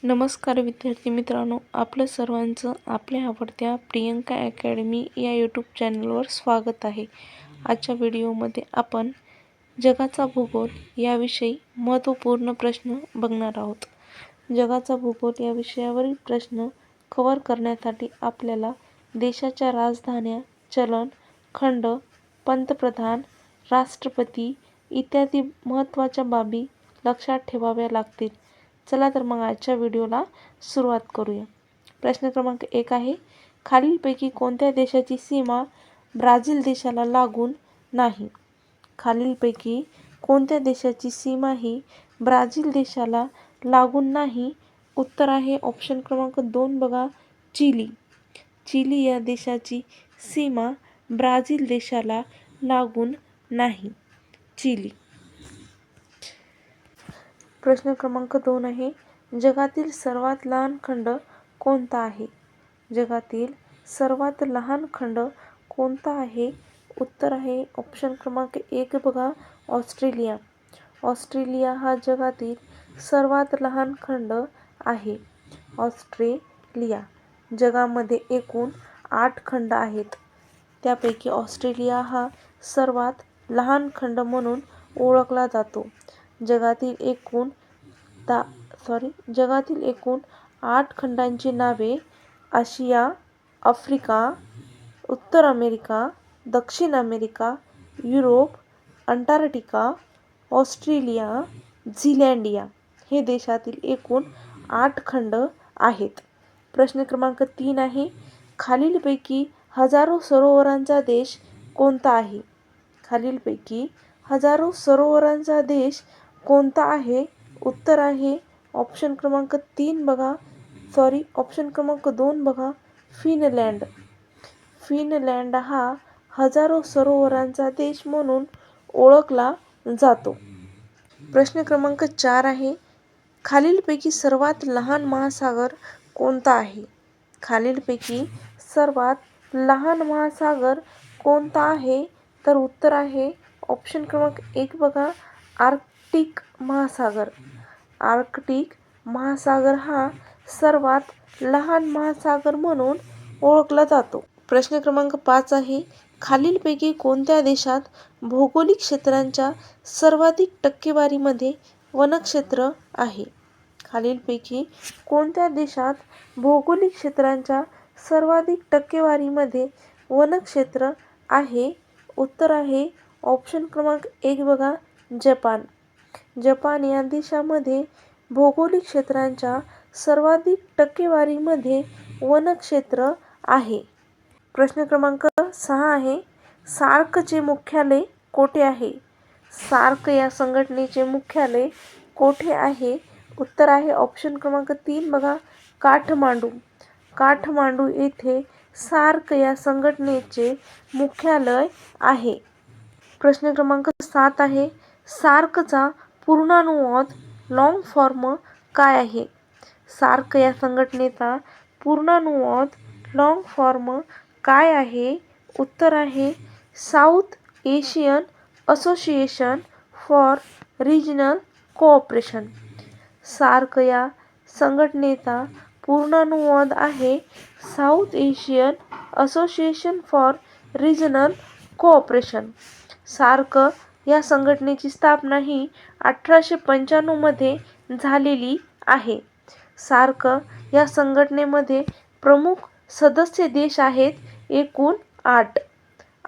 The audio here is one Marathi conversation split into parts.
नमस्कार विद्यार्थी मित्रांनो, आपलं सर्वांचं आपल्या आवडत्या प्रियंका अकॅडमी या यूट्यूब चॅनलवर स्वागत आहे. आजच्या व्हिडिओमध्ये आपण जगाचा भूगोल याविषयी महत्त्वपूर्ण प्रश्न बघणार आहोत. जगाचा भूगोल या विषयावरील प्रश्न कव्हर करण्यासाठी आपल्याला देशाच्या राजधान्या, चलन, खंड, पंतप्रधान, राष्ट्रपती इत्यादी महत्त्वाच्या बाबी लक्षात ठेवाव्या लागतील. चला तर मग आजच्या व्हिडिओला सुरुवात करूया. प्रश्न क्रमांक 1 आहे, खालीलपैकी कोणत्या देशाची सीमा ब्राझील देशाला लागून नाही? खालीलपैकी कोणत्या देशाची सीमा ही ब्राझील देशाला लागून नाही? उत्तर आहे ऑप्शन क्रमांक 2 बघा, चिली. चिली या देशाची सीमा ब्राझील देशाला लागून नाही. चिली. प्रश्न क्रमांक 2 आहे, जगातील सर्वात लहान खंड कोणता आहे? जगातील सर्वात लहान खंड कोणता आहे? उत्तर आहे ऑप्शन क्रमांक 1 बघा, ऑस्ट्रेलिया. ऑस्ट्रेलिया हा जगातील सर्वात लहान खंड आहे. ऑस्ट्रेलिया. जगामध्ये एकूण 8 खंड आहेत. त्यापैकी ऑस्ट्रेलिया हा सर्वात लहान खंड म्हणून ओळखला जातो. जगातील एकूण 8 खंडांची नावे आशिया, आफ्रिका, उत्तर अमेरिका, दक्षिण America, Europe, Antarctica, Australia, Zealand हे देशातील एकूण 8 खंड आहेत. प्रश्न क्रमांक 3 आहे, खालीलपैकी हजारो सरोवरांचा देश कोणता आहे? खालीलपैकी हजारो सरोवरांचा देश कोणता आहे? उत्तर आहे ऑप्शन क्रमांक 2 बघा, फिनलँड. फिनलँड हा हजारो सरोवरांचा देश म्हणून ओळखला जातो. प्रश्न क्रमांक 4 आहे, खालीलपैकी सर्वात लहान महासागर कोणता आहे? खालीलपैकी सर्वात लहान महासागर कोणता आहे? तर उत्तर आहे ऑप्शन क्रमांक 1 बघा, आर्क्टिक महासागर. आर्क्टिक महासागर हा सर्वात लहान महासागर म्हणून ओळखला जातो. प्रश्न क्रमांक 5 आहे, खालीलपैकी कोणत्या देशात भौगोलिक क्षेत्रांच्या सर्वाधिक टक्केवारीमध्ये वनक्षेत्र आहे? खालीलपैकी कोणत्या देशात भौगोलिक क्षेत्रांच्या सर्वाधिक टक्केवारीमध्ये वनक्षेत्र आहे? उत्तर आहे ऑप्शन क्रमांक 1 बघा, जपान. जपान या देशामध्ये भौगोलिक क्षेत्रांच्या सर्वाधिक टक्केवारीमध्ये वनक्षेत्र आहे. प्रश्न क्रमांक 6 आहे, सार्कचे मुख्यालय कोठे आहे? सार्क या संघटनेचे मुख्यालय कोठे आहे? उत्तर आहे ऑप्शन क्रमांक 3 बघा, काठमांडू. काठमांडू येथे सार्क या संघटनेचे मुख्यालय आहे. प्रश्न क्रमांक 7 आहे, सार्कचा पूर्णानुवाद लॉंग फॉर्म काय आहे? सार्क या संघटनेचा पूर्णानुवाद लॉंग फॉर्म काय आहे? उत्तर आहे South Asian Association for Regional Cooperation. SAARC या संघटनेचा पूर्णानुवाद आहे South Asian Association for Regional Cooperation. SAARC या संघटनेची स्थापना ही 1895 मध्ये झालेली आहे. सार्क या संघटनेमध्ये प्रमुख सदस्य देश आहेत एकूण 8.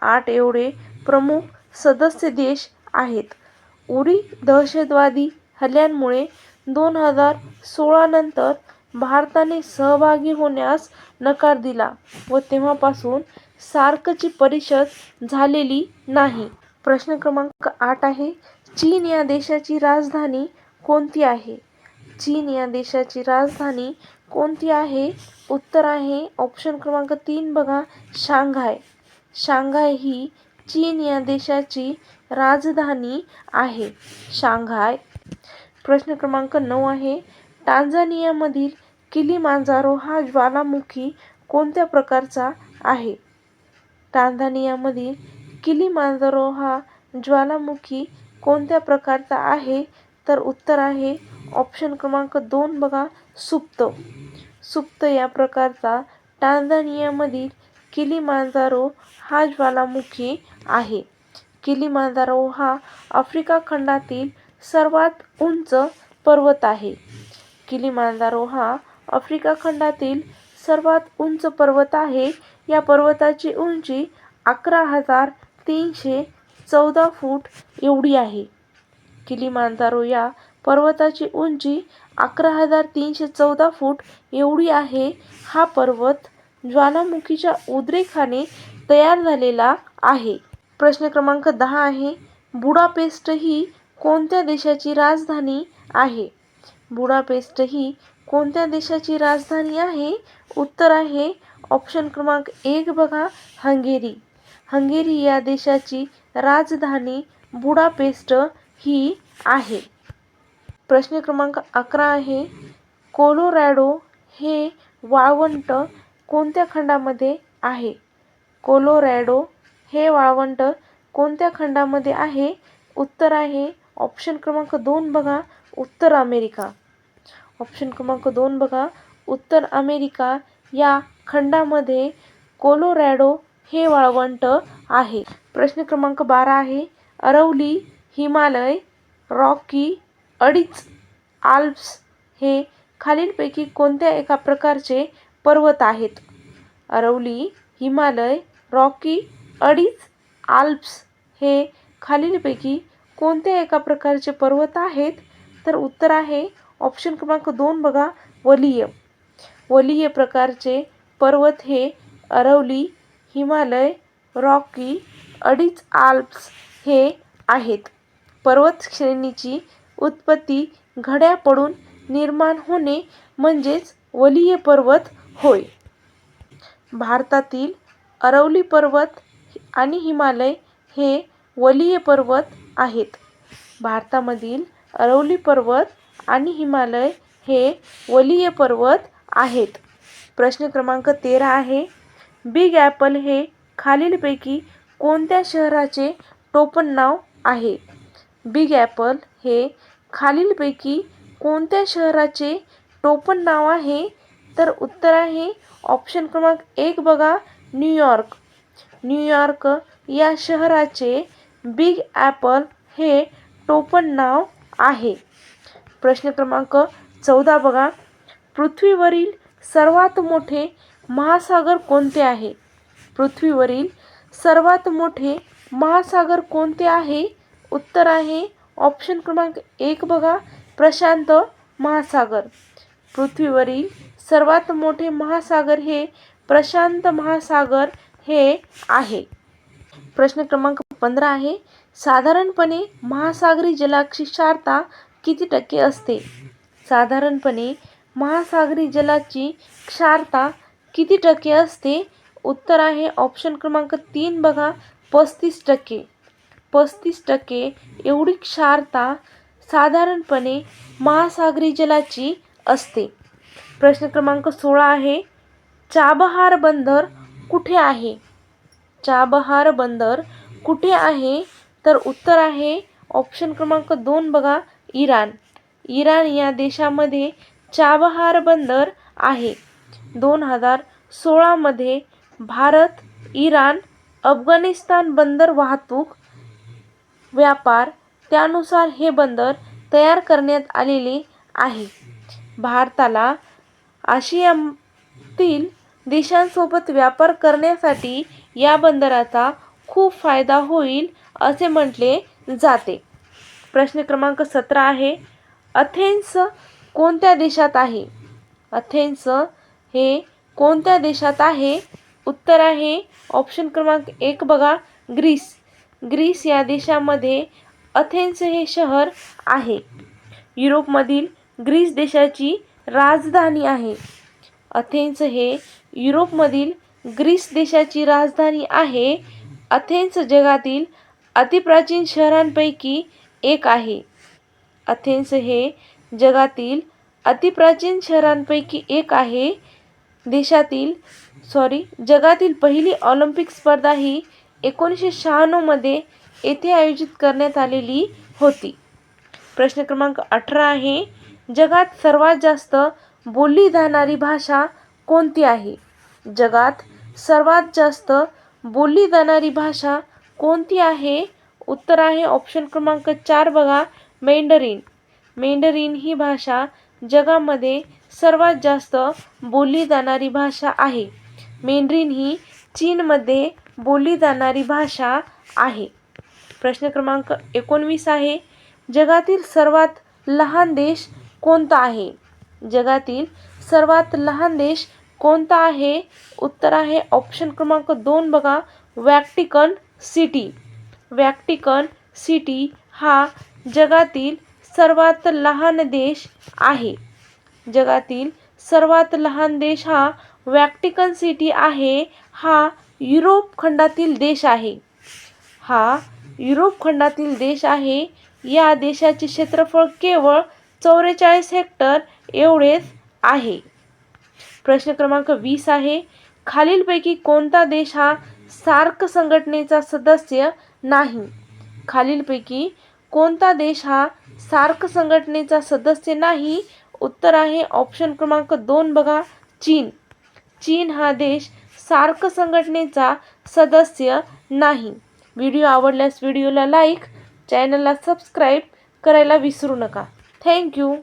8 एवढे प्रमुख सदस्य देश आहेत. उरी दहशतवादी हल्ल्यामुळे 2016 नंतर भारताने सहभागी होण्यास नकार दिला व तेव्हापासून सार्कची परिषद झालेली नाही. प्रश्न क्रमांक 8 आहे, चीन या देशाची राजधानी कोणती आहे? चीन या देशाची राजधानी कोणती आहे? उत्तर आहे ऑप्शन क्रमांक 3 बघा, शांघाय. शांघाय ही चीन या देशाची राजधानी आहे. शांघाय. प्रश्न क्रमांक 9 आहे, टांझानियामधील किलिमांजारो हा ज्वालामुखी कोणत्या प्रकारचा आहे? टांझानियामधील किलिमांजारो हा ज्वालामुखी कोणत्या प्रकारचा आहे? तर उत्तर आहे ऑप्शन क्रमांक 2 बघा, सुप्त सुप्त या प्रकारचा टांझानियामधील किलिमांजारो हा ज्वालामुखी आहे. किलिमांजारो हा आफ्रिका खंडातील सर्वात उंच पर्वत आहे. किलिमांजारो हा आफ्रिका खंडातील सर्वात उंच पर्वत आहे. या पर्वताची उंची 11,314 फूट एवढी आहे. किलिमांजारो या पर्वताची उंची 11,314 फूट एवढी आहे. हा पर्वत ज्वालामुखीच्या उद्रेकाने तयार झालेला आहे. प्रश्न क्रमांक 10 आहे. बुडापेस्ट ही कोणत्या देशाची राजधानी आहे? बुडापेस्ट ही कोणत्या देशाची राजधानी आहे? उत्तर आहे ऑप्शन क्रमांक 1 बघा, हंगेरी. हंगेरी या देशाची राजधानी बुडापेस्ट ही आहे. प्रश्न क्रमांक 11 आहे. कोलोरॅडो हे वाळवंट कोणत्या खंडामध्ये आहे? कोलोरॅडो हे वाळवंट कोणत्या खंडामध्ये आहे? उत्तर आहे ऑप्शन क्रमांक 2 बघा, उत्तर अमेरिका. ऑप्शन क्रमांक 2 बघा, उत्तर अमेरिका या खंडामध्ये कोलोरॅडो हे वाळवंट आहे. प्रश्न क्रमांक 12 आहे. अरवली, हिमालय, रॉकी, अडीच, आल्प्स हे खालीलपैकी कोणत्या एका प्रकारचे पर्वत आहेत? अरवली, हिमालय, रॉकी, अडीच, आल्प्स हे खालीलपैकी कोणत्या एका प्रकारचे पर्वत आहेत? तर उत्तर आहे ऑप्शन क्रमांक 2 बघा, वलीय. वलीय प्रकारचे पर्वत हे अरवली, हिमालय, रॉकी, अडीच, आल्प्स हे आहेत. पर्वत श्रेणीची उत्पत्ती घड्या पडून निर्माण होणे म्हणजेच वलीय पर्वत होय. भारतातील अरवली पर्वत आणि हिमालय हे वलीय पर्वत आहेत. भारतामधील अरवली पर्वत आणि हिमालय हे वलीय पर्वत आहेत. प्रश्न क्रमांक 13 आहे. बिग ॲपल हे खालीलपैकी कोणत्या शहराचे टोपणनाव आहे? बिग ॲपल हे खालीलपैकी कोणत्या शहराचे टोपणनाव आहे? तर उत्तर आहे ऑप्शन क्रमांक 1 बघा, न्यूयॉर्क. न्यूयॉर्क या शहराचे बिग ॲपल हे टोपणनाव आहे. प्रश्न क्रमांक 14 बघा. पृथ्वीवरील सर्वात मोठे महासागर कोणते आहे? पृथ्वीवरील सर्वात मोठे महासागर कोणते आहे? उत्तर आहे ऑप्शन क्रमांक 1 बघा, प्रशांत महासागर. पृथ्वीवरील सर्वात मोठे महासागर हे प्रशांत महासागर हे आहे. प्रश्न क्रमांक 15 आहे. साधारणपणे महासागरी जलाची क्षारता किती टक्के असते? साधारणपणे महासागरी जलाची क्षारता किती टक्के असते? उत्तर आहे ऑप्शन क्रमांक 3 बघा, 35%. 35% एवढी क्षारता साधारणपणे महासागरी जलाची असते. प्रश्न क्रमांक 16 आहे. चाबहार बंदर कुठे आहे? चाबहार बंदर कुठे आहे? तर उत्तर आहे ऑप्शन क्रमांक 2 बघा, इराण. इराण या देशामध्ये चाबहार बंदर आहे. 2016 मध्ये भारत, इराण, अफगाणिस्तान बंदर वाहतूक व्यापार त्यानुसार हे बंदर तयार करण्यात आलेले आहे. भारताला आशियातील देशांसोबत व्यापार करण्यासाठी या बंदराचा खूप फायदा होईल असे म्हटले जाते. प्रश्न क्रमांक 17 आहे. अथेन्स कोणत्या देशात आहे? अथेन्स हे कोणत्या देशात आहे? उत्तर आहे ऑप्शन क्रमांक 1 बघा, ग्रीस. ग्रीस या देशामध्ये अथेन्स हे शहर आहे. युरोपमधील ग्रीस देशाची राजधानी आहे. अथेन्स हे युरोपमधील ग्रीस देशाची राजधानी आहे. अथेन्स जगातील अतिप्राचीन शहरांपैकी एक आहे. अथेन्स हे जगातील अतिप्राचीन शहरांपैकी एक आहे. जगातील पहिली ऑलिम्पिक स्पर्धा ही 1996 मध्ये येथे आयोजित करण्यात आलेली होती. प्रश्न क्रमांक 18 आहे. जगात सर्वात जास्त बोलली जाणारी भाषा कोणती आहे? जगात सर्वात जास्त बोलली जाणारी भाषा कोणती आहे? उत्तर आहे ऑप्शन क्रमांक 4 बघा, मेंडरीन. मेंडरीन ही भाषा जगामध्ये सर्वात जास्त बोलली जाणारी भाषा आहे. मेंडरीन ही चीनमध्ये बोलली जाणारी भाषा आहे. प्रश्न क्रमांक 19 आहे, जगातील सर्वात लहान देश कोणता आहे? जगातील सर्वात लहान देश कोणता आहे? उत्तर आहे ऑप्शन क्रमांक 2 बघा, व्हॅटिकन सिटी. व्हॅटिकन सिटी हा जगातील सर्वात लहान देश आहे. जगातील सर्वात लहान देश हा व्हॅटिकन सिटी आहे. हा युरोप खंडातील देश आहे. हा युरोप खंडातील देश आहे. या देशाचे क्षेत्रफळ केवळ 44 हेक्टर एवढेच आहे. प्रश्न क्रमांक 20 आहे, खालीलपैकी कोणता देश हा सार्क संघटनेचा सदस्य नाही? खालीलपैकी कोणता देश हा सार्क संघटनेचा सदस्य नाही? उत्तर आहे ऑप्शन क्रमांक 2 बघा, चीन. चीन हा देश सार्क संघटनेचा सदस्य नाही. व्हिडिओ आवडल्यास व्हिडिओला लाईक, चॅनलला सबस्क्राईब करायला विसरू नका. थँक्यू.